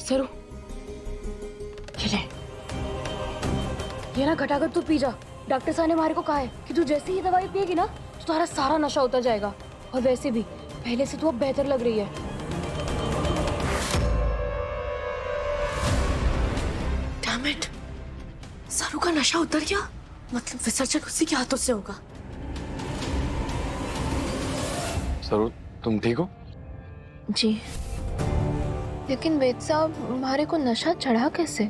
सरू, ये ना घटाकर तू पी जा। डॉक्टर साहब ने हमारे को कहा है कि तू जैसे ही दवाई पिएगी ना तो तुम्हारा सारा नशा उतर जाएगा। और वैसे भी पहले से तू अब बेहतर लग रही है। डैम इट, सरू का नशा उतर गया, मतलब विसर्जन उसी के हाथों से होगा। सरू, तुम ठीक हो? जी, लेकिन वेद साहब हमारे को नशा चढ़ा कैसे?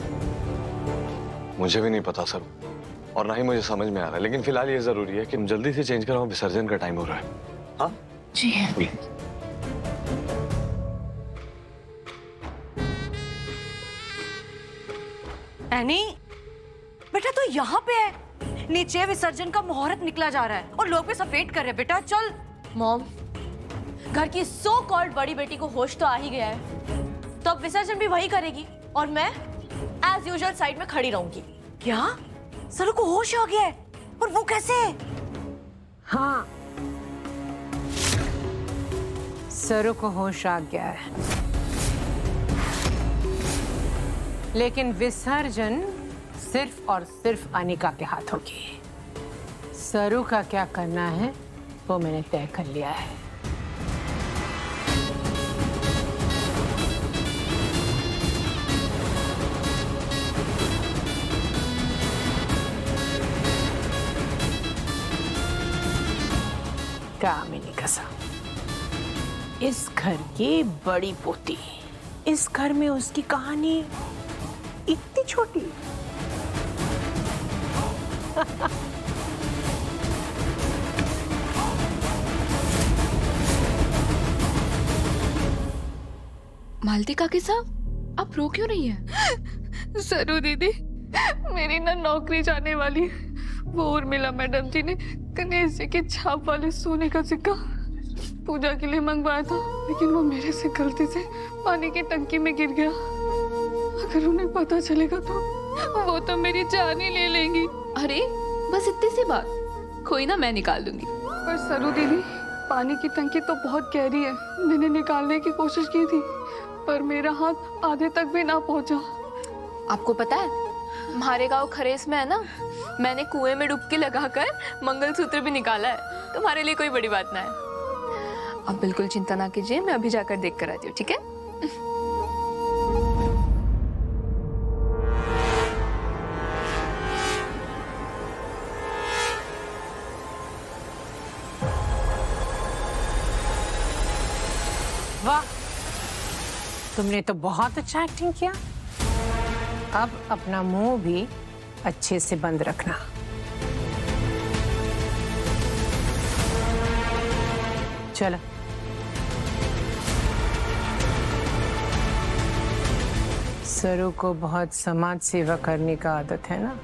मुझे भी नहीं पता सरू, और ना ही मुझे समझ में आ रहा है, लेकिन फिलहाल ये जरूरी है कि हम जल्दी से चेंज कराओ, विसर्जन का टाइम हो रहा है। हाँ जी। एनी, बेटा तू यहाँ पे है? नीचे विसर्जन का मुहूर्त निकला जा रहा है और लोग भी सब वेट कर रहे हैं। बेटा चल। मॉम, घर की सो कॉल्ड बड़ी बेटी को होश तो आ ही गया है, तो अब विसर्जन भी वही करेगी और मैं एज यूजुअल साइड में खड़ी रहूंगी। क्या सरू को होश आ गया है? और वो कैसे? हाँ, सरू को होश आ गया है, लेकिन विसर्जन सिर्फ और सिर्फ अनिका के हाथ होगी। सरू का क्या करना है वो मैंने तय कर लिया है। कामिनी कसम, इस घर की बड़ी पोती, इस घर में उसकी कहानी इतनी छोटी। मालती काकी साहब, आप रो क्यों रही हैं? सरू दीदी, मेरी ना नौकरी जाने वाली। वो उर्मिला मैडम जी ने गणेश जी के छाप वाले सोने का सिक्का पूजा के लिए मंगवाया था, लेकिन वो मेरे से गलती से पानी की टंकी में गिर गया। अगर उन्हें पता चलेगा तो वो तो मेरी जान ही ले लेंगी। अरे बस इतनी सी बात, कोई ना, मैं निकाल दूंगी। पर सरू दीदी, पानी की टंकी तो बहुत गहरी है। मैंने निकालने की कोशिश की थी, पर मेरा हाथ आधे तक भी ना पहुंचा। आपको पता है, हमारे गांव खरेस में है ना, मैंने कुएं में डुबकी लगाकर मंगलसूत्र भी निकाला है। तुम्हारे लिए कोई बड़ी बात ना है। आप बिल्कुल चिंता ना कीजिए, मैं अभी जाकर देख कर आती हूँ, ठीक है? वाह, तुमने तो बहुत अच्छा एक्टिंग किया। अब अपना मुंह भी अच्छे से बंद रखना। चलो। सरू को बहुत समाज सेवा करने का आदत है ना,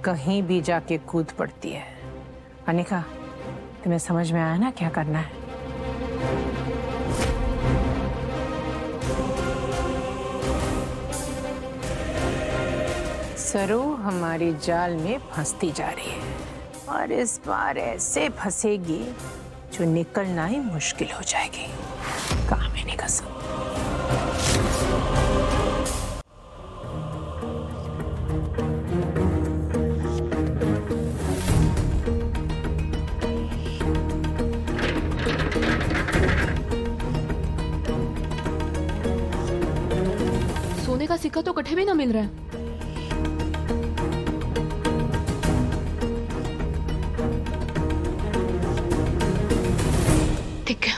कहीं भी जाके कूद पड़ती है। अनिका, तुम्हें समझ में आया ना क्या करना है? सरू हमारी जाल में फंसती जा रही है, और इस बार ऐसे फंसेगी जो निकलना ही मुश्किल हो जाएगी। कामिनी कसम। सोने का सिक्का तो कहीं भी ना मिल रहा है। ठीक है,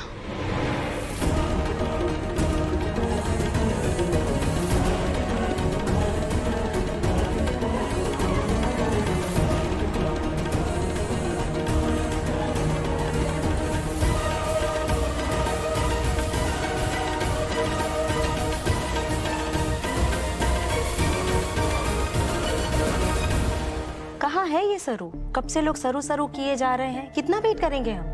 कहाँ है ये सरू? कब से लोग सरू सरू किए जा रहे हैं, कितना वेट करेंगे हम?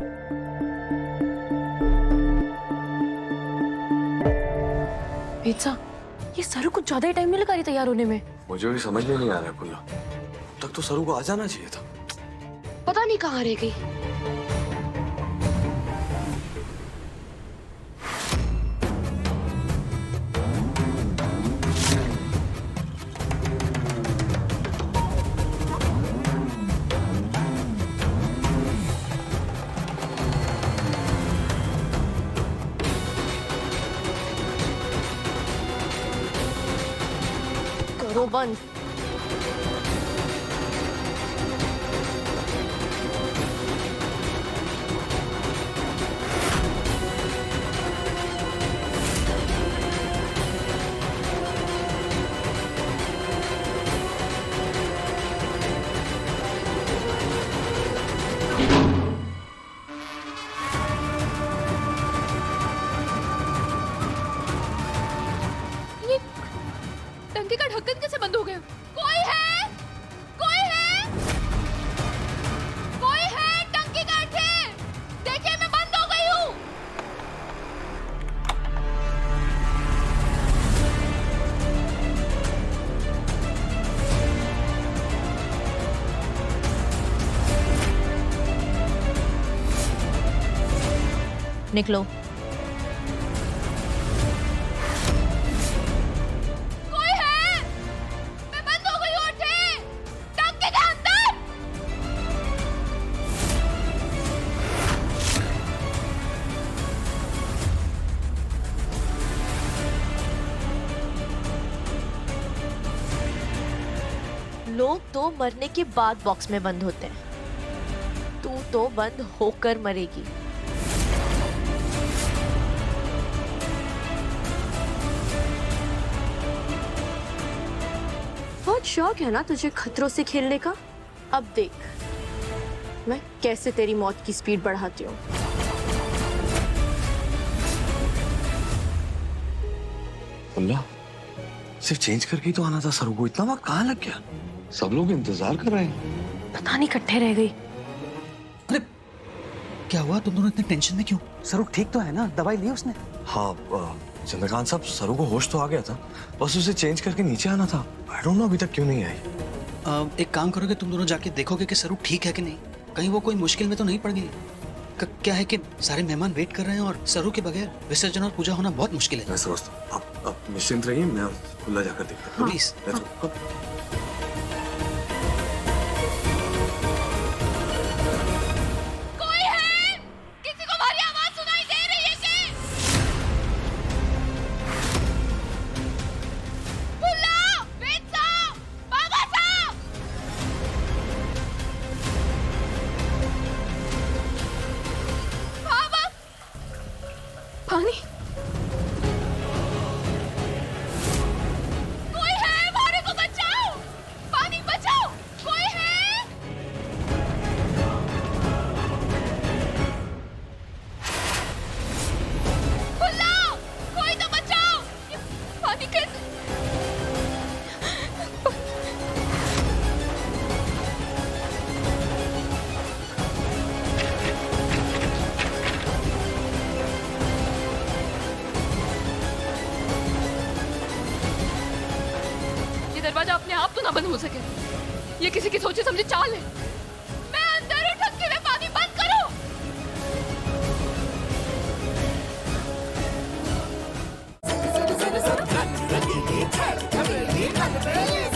वेद साहब, ये सरू कुछ ज्यादा ही टाइम नहीं लगा रही तैयार होने में। मुझे भी समझ में नहीं आ रहा है पुल्ला, तक तो सरू को आ जाना चाहिए था। पता नहीं कहाँ रह गई। करो बंद। ये टंकी का ढक्कन कैसे बंद हो गया? कोई है? कोई है? कोई है? टंकी काटे! देखिए मैं बंद हो गई हूँ। निकलो। कोई है? मैं बंद हो गई हूँ, उठे! टंकी के अंदर! लोग तो मरने के बाद बॉक्स में बंद होते हैं, तू तो बंद होकर मरेगी। बहुत शौक है ना तुझे खतरों से खेलने का? अब देख मैं कैसे तेरी मौत की स्पीड बढ़ाती हूँ। अल्लाह, सिर्फ चेंज करके ही तो आना था सर को, इतना वक्त कहाँ लग गया? सब लोग इंतजार कर रहे हैं। पता नहीं इकट्ठे रह गई। अरे क्या हुआ, तुम दोनों इतने टेंशन में क्यों? सरू ठीक तो है ना? दवाई ली उसने? हाँ चंद्रकांत साहब, सरू को होश तो आ गया था, बस उसे चेंज करके नीचे आना था। आई डोंट नो अभी तक क्यों नहीं आई। एक काम करोगे, तुम दोनों जाके देखोगे कि सरू ठीक है कि नहीं, कहीं वो कोई मुश्किल में तो नहीं पड़ गई। क्या है कि सारे मेहमान वेट कर रहे हैं और सरू के बगैर विसर्जन और पूजा होना बहुत मुश्किल है। मैं समझता हूँ, आप निश्चिंत रहिए, मैं खुला जाकर देखता हूँ। प्लीज। कोई है? किसी को हमारी आवाज सुनाई दे रही है क्या? बुल्ला, वेद साहब, बाबा साहब! बाबा! पानी! कोई है? हमारे को बचाओ! पानी बचाओ! कोई है? बुल्ला, कोई तो बचाओ! ये पानी कैसे? ये दरवाजा अपने आप तो ना बंद हो सके। ये किसी की सोचे समझे चाल है। मैं अंदर हूँ, टंकी में पानी बंद करो। Raggy,